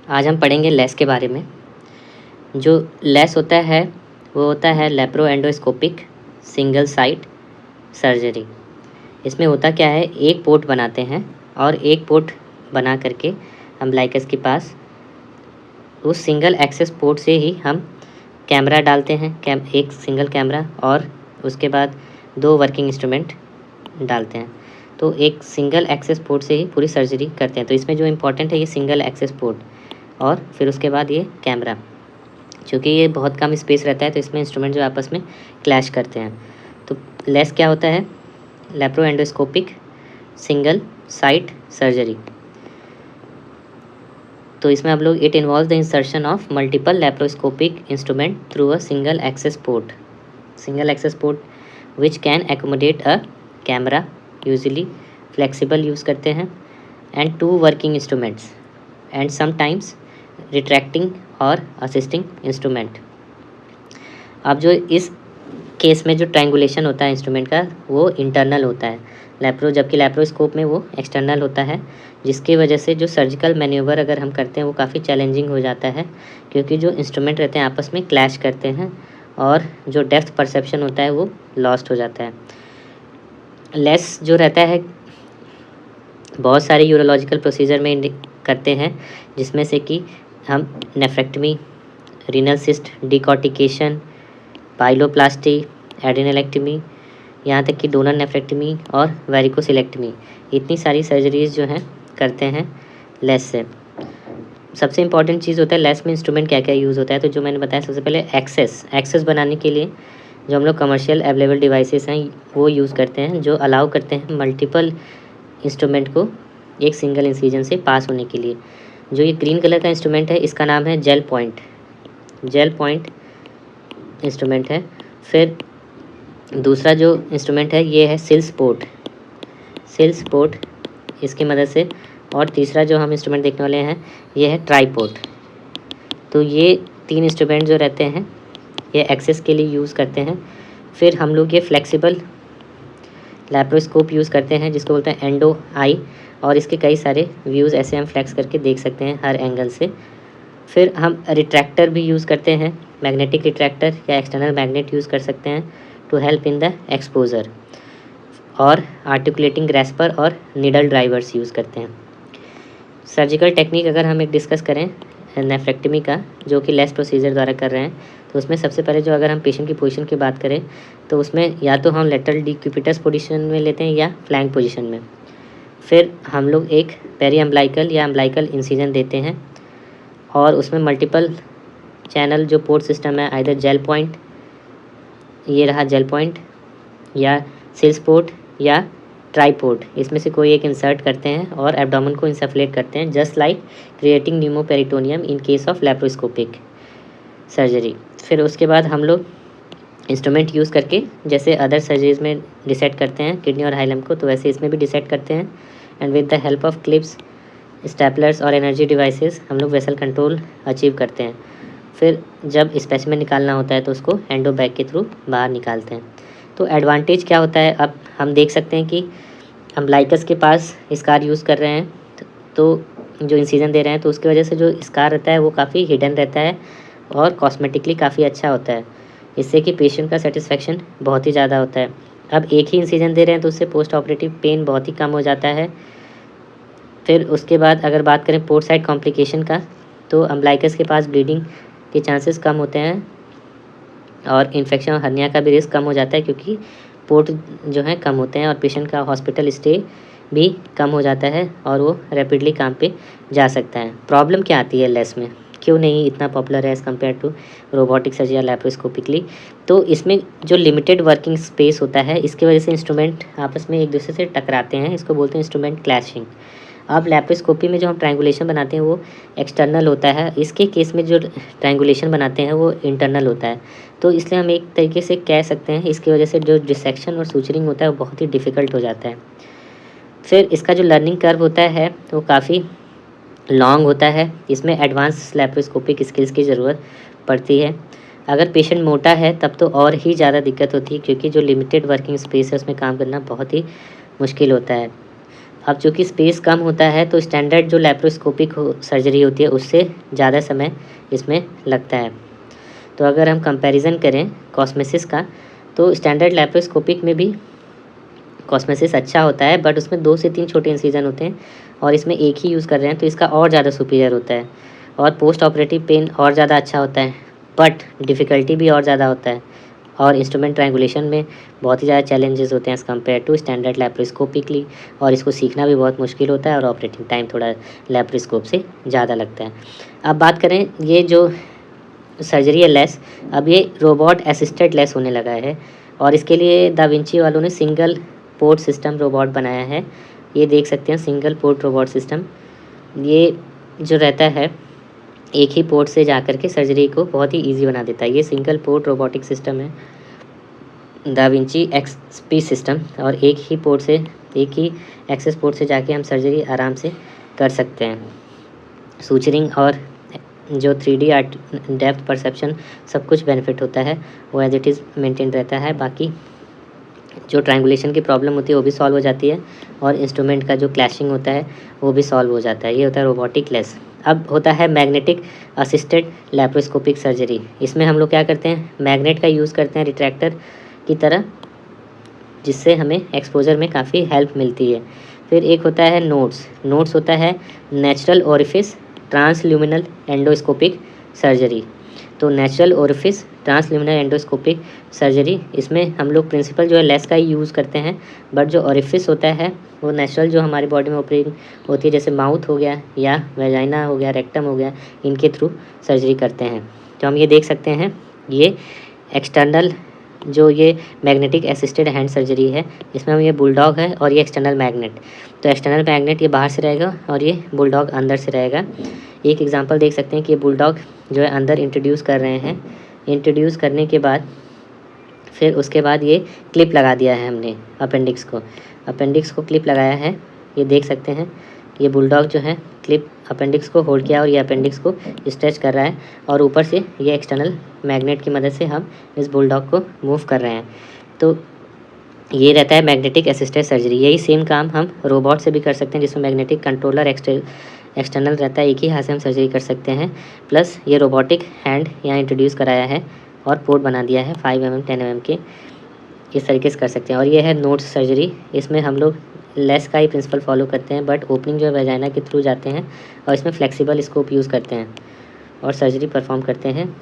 आज हम पढ़ेंगे लेस के बारे में। जो लेस होता है वो होता है laparo endoscopic single site surgery. इसमें होता क्या है, एक पोर्ट बनाते हैं और एक पोर्ट बना करके अम्बलाइकस के पास उस सिंगल एक्सेस पोर्ट से ही हम कैमरा डालते हैं, एक सिंगल कैमरा, और उसके बाद 2 वर्किंग इंस्ट्रूमेंट डालते हैं। तो एक सिंगल एक्सेस पोर्ट से ही पूरी सर्जरी करते हैं। तो इसमें जो इम्पोर्टेंट है ये सिंगल एक्सेस पोर्ट, और फिर उसके बाद ये कैमरा। चूँकि ये बहुत कम स्पेस रहता है तो इसमें इंस्ट्रूमेंट जो आपस में क्लैश करते हैं। तो लेस क्या होता है, laparo endoscopic single site surgery. तो इसमें आप लोग it involve the insertion of multiple laparoscopic instrument through a single access port which can accommodate a camera, usually flexible use करते हैं, and 2 working instruments and sometimes retracting और assisting instrument. अब जो इस केस में जो ट्रायंगुलेशन होता है इंस्ट्रूमेंट का वो इंटरनल होता है, जबकि लेप्रोस्कोप में वो एक्सटर्नल होता है, जिसकी वजह से जो सर्जिकल मैन्यूवर अगर हम करते हैं वो काफ़ी चैलेंजिंग हो जाता है, क्योंकि जो इंस्ट्रूमेंट रहते हैं आपस में क्लैश करते हैं और जो डेप्थ परसेप्शन होता है वो लॉस्ट हो जाता है। लेस जो रहता है बहुत सारे यूरोलॉजिकल प्रोसीजर में करते हैं, जिसमें से कि हम नेफ्रेक्टमी, रीनल सिस्ट डिकॉर्टिकेशन, पाइलोप्लास्टी, एडिनलेक्टमी, यहाँ तक कि डोनर नेफ्रेक्टमी और वेरिकोसिलेक्टमी, इतनी सारी सर्जरीज जो हैं करते हैं लेस से। सबसे इम्पॉर्टेंट चीज़ होता है लेस में इंस्ट्रूमेंट क्या क्या यूज़ होता है। तो जो मैंने बताया, सबसे पहले एक्सेस बनाने के लिए जो हम लोग कमर्शियल अवेलेबल डिवाइसेस हैं वो यूज़ करते हैं, जो अलाउ करते हैं मल्टीपल इंस्ट्रूमेंट को एक सिंगल इंसिजन से पास होने के लिए। जो ये ग्रीन कलर का इंस्ट्रूमेंट है इसका नाम है जेल पॉइंट इंस्ट्रूमेंट है। फिर दूसरा जो इंस्ट्रूमेंट है ये है सिल्स पोर्ट, इसकी मदद से। और तीसरा जो हम इंस्ट्रूमेंट देखने वाले हैं ये है ट्राइपोर्ट। तो ये 3 इंस्ट्रूमेंट जो रहते हैं ये एक्सेस के लिए यूज़ करते हैं। फिर हम लोग ये फ्लेक्सिबल लैप्रोस्कोप यूज़ करते हैं जिसको बोलते हैं एंडो आई, और इसके कई सारे व्यूज़ ऐसे हम फ्लेक्स करके देख सकते हैं हर एंगल से। फिर हम रिट्रैक्टर भी यूज़ करते हैं, मैग्नेटिक रिट्रैक्टर या एक्सटर्नल मैग्नेट यूज़ कर सकते हैं to help in the exposure. और आर्टिकुलेटिंग ग्रेस्पर और नीडल ड्राइवर्स यूज़ करते हैं। सर्जिकल टेक्निक अगर हम एक डिस्कस करें नेफ्रेक्टमी का, जो कि लेस प्रोसीजर द्वारा कर रहे हैं, तो उसमें सबसे पहले जो अगर हम पेशेंट की पोजीशन की बात करें तो उसमें या तो हम लेटरल डिक्यूपिटस पोजीशन में लेते हैं या फ्लैंक पोजीशन में। फिर हम लोग एक पेरी अम्बलाइकल या अम्बलाइकल इंसिजन देते हैं, और उसमें मल्टीपल चैनल जो पोर्ट सिस्टम है, आइदर जेल पॉइंट, ये रहा जेल पॉइंट, या सिल्स पोर्ट या ट्राइपोर्ट, इसमें से कोई एक इंसर्ट करते हैं और एब्डोमेन को इंसफ्लेट करते हैं, just like creating pneumoperitoneum in case of laparoscopic surgery. फिर उसके बाद हम लोग इंस्ट्रूमेंट यूज़ करके जैसे अदर सर्जरीज में डिसेक्ट करते हैं किडनी और हाइलम को, तो वैसे इसमें भी डिसेक्ट करते हैं, and with the help of clips, staplers और एनर्जी डिवाइसेस हम लोग वेसल कंट्रोल अचीव करते हैं। फिर जब स्पेसिमेन निकालना होता है तो उसको एंडो बैग के थ्रू बाहर निकालते हैं। तो एडवांटेज क्या होता है, अब हम देख सकते हैं कि अम्बलाइकस के पास स्कार यूज़ कर रहे हैं, तो जो इंसिजन दे रहे हैं, तो उसकी वजह से जो स्कार रहता है वो काफ़ी हिडन रहता है और कॉस्मेटिकली काफ़ी अच्छा होता है, इससे कि पेशेंट का सेटिस्फेक्शन बहुत ही ज़्यादा होता है। अब एक ही इंसिजन दे रहे हैं तो उससे पोस्ट ऑपरेटिव पेन बहुत ही कम हो जाता है। फिर उसके बाद अगर बात करें पोर्ट साइड कॉम्प्लिकेशन का, तो अम्बलाइकस के पास ब्लीडिंग के चांसेस कम होते हैं और इन्फेक्शन और हर्निया का भी रिस्क कम हो जाता है, क्योंकि पोर्ट जो है कम होते हैं, और पेशेंट का हॉस्पिटल स्टे भी कम हो जाता है और वो रैपिडली काम पे जा सकता है। प्रॉब्लम क्या आती है लेस में, क्यों नहीं इतना पॉपुलर है as compare to robotic surgery या लैप्रोस्कोपिकली? तो इसमें जो लिमिटेड वर्किंग स्पेस होता है इसकी वजह से इंस्ट्रूमेंट आपस में एक दूसरे से टकराते हैं, इसको बोलते हैं इंस्ट्रूमेंट क्लैशिंग। अब लैप्रोस्कोपी में जो हम ट्रायंगुलेशन बनाते हैं वो एक्सटर्नल होता है, इसके केस में जो ट्रायंगुलेशन बनाते हैं वो इंटरनल होता है। तो इसलिए हम एक तरीके से कह सकते हैं इसकी वजह से जो डिसेक्शन और सूचरिंग होता है वो बहुत ही डिफ़िकल्ट हो जाता है। फिर इसका जो लर्निंग कर्व होता है वो काफ़ी लॉन्ग होता है, इसमें एडवांस लैप्रोस्कोपिक स्किल्स की ज़रूरत पड़ती है। अगर पेशेंट मोटा है तब तो और ही ज़्यादा दिक्कत होती है, क्योंकि जो लिमिटेड वर्किंग स्पेस है उसमें काम करना बहुत ही मुश्किल होता है। अब चूँकि स्पेस कम होता है तो स्टैंडर्ड जो लैप्रोस्कोपिक सर्जरी होती है उससे ज़्यादा समय इसमें लगता है। तो अगर हम कंपैरिजन करें कॉस्मेसिस का, तो स्टैंडर्ड लैप्रोस्कोपिक में भी कॉस्मेसिस अच्छा होता है, बट उसमें 2 से 3 छोटे इंसिजन होते हैं और इसमें एक ही यूज़ कर रहे हैं, तो इसका और ज़्यादा सुपीरियर होता है और पोस्ट ऑपरेटिव पेन और ज़्यादा अच्छा होता है, बट डिफ़िकल्टी भी और ज़्यादा होता है और इंस्ट्रूमेंट ट्रायंगुलेशन में बहुत ही ज़्यादा चैलेंजेस होते हैं as compare to standard laparoscopically, और इसको सीखना भी बहुत मुश्किल होता है और ऑपरेटिंग टाइम थोड़ा लैप्रोस्कोप से ज़्यादा लगता है। अब बात करें ये जो सर्जरी है लेस, अब ये रोबोट असिस्टेड लेस होने लगा है और इसके लिए दा विंची वालों ने सिंगल पोर्ट सिस्टम रोबोट बनाया है। ये देख सकते हैं सिंगल पोर्ट रोबोट सिस्टम, ये जो रहता है एक ही पोर्ट से जाकर के सर्जरी को बहुत ही इजी बना देता है। ये सिंगल पोर्ट रोबोटिक सिस्टम है दा विंची एक्सपी सिस्टम, और एक ही पोर्ट से, एक ही एक्सेस पोर्ट से जाके हम सर्जरी आराम से कर सकते हैं। सूचरिंग और जो 3D आर्ट डेप्थ परसेप्शन सब कुछ बेनिफिट होता है वो एज इट इज़ मेंटेन रहता है। बाकी जो ट्रायंगुलेशन की प्रॉब्लम होती है वो भी सॉल्व हो जाती है और इंस्ट्रूमेंट का जो क्लैशिंग होता है वो भी सॉल्व हो जाता है। ये होता है रोबोटिक लेस। अब होता है मैग्नेटिक असिस्टेड लैप्रोस्कोपिक सर्जरी। इसमें हम लोग क्या करते हैं, मैग्नेट का यूज़ करते हैं रिट्रैक्टर की तरह, जिससे हमें एक्सपोजर में काफ़ी हेल्प मिलती है। फिर एक होता है नोट्स होता है natural orifice transluminal endoscopic surgery. तो natural orifice transluminal endoscopic surgery, इसमें हम लोग प्रिंसिपल जो है लेस का ही यूज़ करते हैं, बट जो ओरिफिस होता है वो नेचुरल जो हमारी बॉडी में ओपनिंग होती है, जैसे माउथ हो गया या वेजाइना हो गया, रेक्टम हो गया, इनके थ्रू सर्जरी करते हैं। तो हम ये देख सकते हैं ये एक्सटर्नल जो ये मैग्नेटिक असिस्टेड हैंड सर्जरी है, इसमें हम ये बुलडॉग है और ये एक्सटर्नल मैग्नेट। तो एक्सटर्नल मैग्नेट ये बाहर से रहेगा और ये बुलडॉग अंदर से रहेगा। एक एग्जांपल देख सकते हैं कि ये बुलडॉग जो है अंदर इंट्रोड्यूस कर रहे हैं। इंट्रोड्यूस करने के बाद फिर उसके बाद ये क्लिप लगा दिया है हमने अपेंडिक्स को क्लिप लगाया है। ये देख सकते हैं ये बुलडॉग जो है क्लिप अपेंडिक्स को होल्ड किया और ये अपेंडिक्स को स्ट्रेच कर रहा है और ऊपर से ये एक्सटर्नल मैग्नेट की मदद से हम इस बुलडॉग को मूव कर रहे हैं। तो ये रहता है मैग्नेटिक असिस्टेड सर्जरी। यही सेम काम हम रोबोट से भी कर सकते हैं, जिसमें मैग्नेटिक कंट्रोलर एक्सटर्नल रहता है, एक ही हाथ से हम सर्जरी कर सकते हैं। प्लस ये रोबोटिक हैंड यहाँ इंट्रोड्यूस कराया है और पोर्ट बना दिया है 5 mm 10 mm के, इस तरीके से कर सकते हैं। और ये है नोट्स सर्जरी, इसमें हम लोग लेस का ही प्रिंसिपल फॉलो करते हैं, बट ओपनिंग जो है वेजाइना के थ्रू जाते हैं और इसमें फ्लेक्सिबल स्कोप यूज़ करते हैं और सर्जरी परफॉर्म करते हैं।